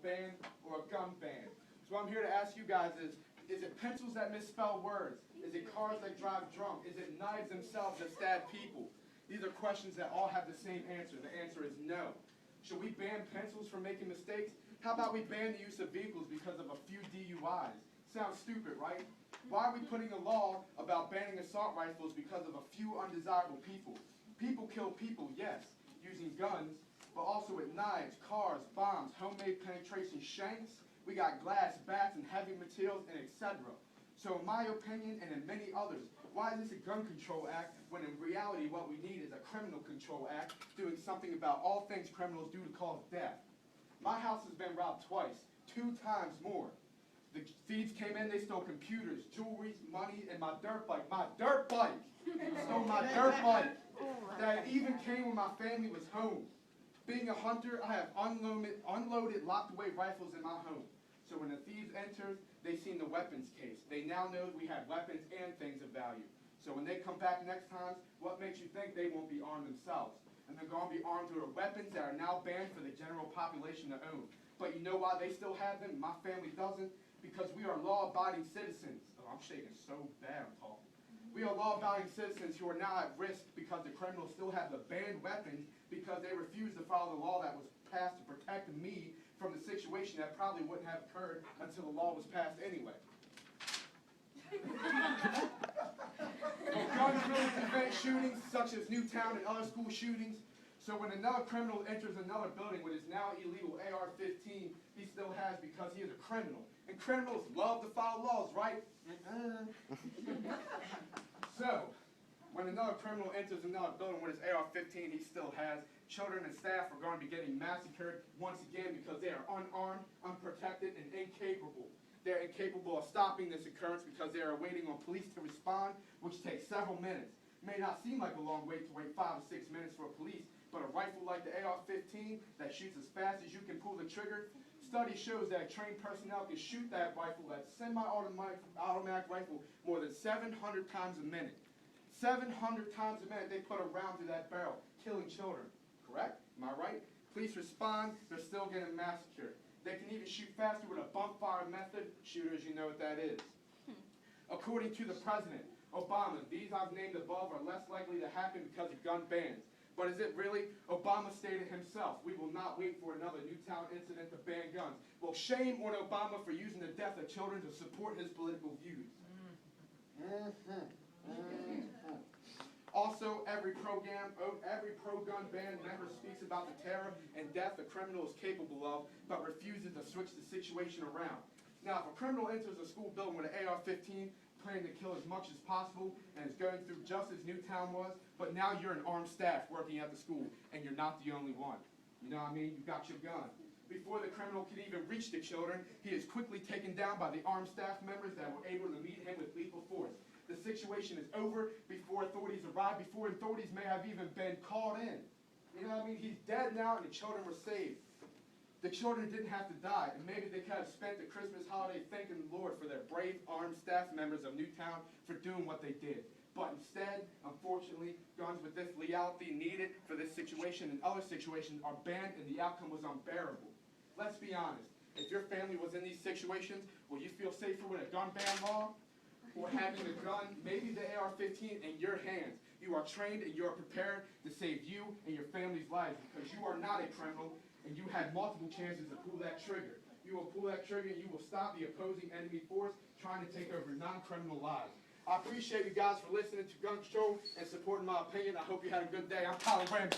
ban or a gun ban. So what I'm here to ask you guys is it pencils that misspell words? Is it cars that drive drunk? Is it knives themselves that stab people? These are questions that all have the same answer. The answer is no. Should we ban pencils for making mistakes? How about we ban the use of vehicles because of a few DUIs? Sounds stupid, right? Why are we putting a law about banning assault rifles because of a few undesirable people? People kill people, yes, using guns, but also with knives, cars, bombs, homemade penetration shanks. We got glass, bats, and heavy materials, and etc. So in my opinion, and in many others, why is this a gun control act when in reality what we need is a criminal control act doing something about all things criminals do to cause death? My house has been robbed twice, 2 times more. The thieves came in, they stole computers, jewelry, money, and my dirt bike. My dirt bike! Stole my dirt bike! That even came when my family was home. Being a hunter, I have unloaded, locked away rifles in my home. So when the thieves entered, they seen the weapons case. They now know we have weapons and things of value. So when they come back next time, what makes you think they won't be armed themselves? And they're going to be armed with weapons that are now banned for the general population to own. But you know why they still have them? My family doesn't. Because we are law-abiding citizens. Oh, I'm shaking so bad I'm talking. We are law-abiding citizens who are now at risk because the criminals still have the banned weapons because they refuse to follow the law that was passed to protect me from the situation that probably wouldn't have occurred until the law was passed anyway. Guns really prevent shootings such as Newtown and other school shootings. So when another criminal enters another building with his now illegal AR-15, he still has because he is a criminal. And criminals love to follow laws, right? So, when another criminal enters another building with his AR-15, he still has. Children and staff are going to be getting massacred once again because they are unarmed, unprotected, and incapable. They're incapable of stopping this occurrence because they are waiting on police to respond, which takes several minutes. It may not seem like a long wait to wait 5 to 6 minutes for police, but a rifle like the AR-15 that shoots as fast as you can pull the trigger, study shows that trained personnel can shoot that rifle, that semi-automatic rifle, more than 700 times a minute. 700 times a minute they put a round through that barrel, killing children. Correct? Am I right? Police respond, they're still getting massacred. They can even shoot faster with a bump fire method. Shooters, you know what that is. According to the President Obama, these I've named above are less likely to happen because of gun bans. But is it really? Obama stated himself, we will not wait for another Newtown incident to ban guns. Well, shame on Obama for using the death of children to support his political views. Also, every pro-gun ban member speaks about the terror and death a criminal is capable of, but refuses to switch the situation around. Now, if a criminal enters a school building with an AR-15, planning to kill as much as possible, and is going through just as Newtown was, but now you're an armed staff working at the school, and you're not the only one. You know what I mean? You got your gun. Before the criminal could even reach the children, he is quickly taken down by the armed staff members that were able to meet him with lethal force. The situation is over before authorities arrive, before authorities may have even been called in. You know what I mean? He's dead now, and the children were saved. The children didn't have to die, and maybe they could have spent the Christmas holiday thanking the Lord for their brave armed staff members of Newtown for doing what they did. But instead, unfortunately, guns with this lethality needed for this situation and other situations are banned, and the outcome was unbearable. Let's be honest. If your family was in these situations, will you feel safer with a gun ban law? Or having a gun, maybe the AR-15, in your hands? You are trained and you are prepared to save you and your family's lives because you are not a criminal and you had multiple chances to pull that trigger. You will pull that trigger and you will stop the opposing enemy force trying to take over non-criminal lives. I appreciate you guys for listening to Gun Control and supporting my opinion. I hope you had a good day. I'm Colin.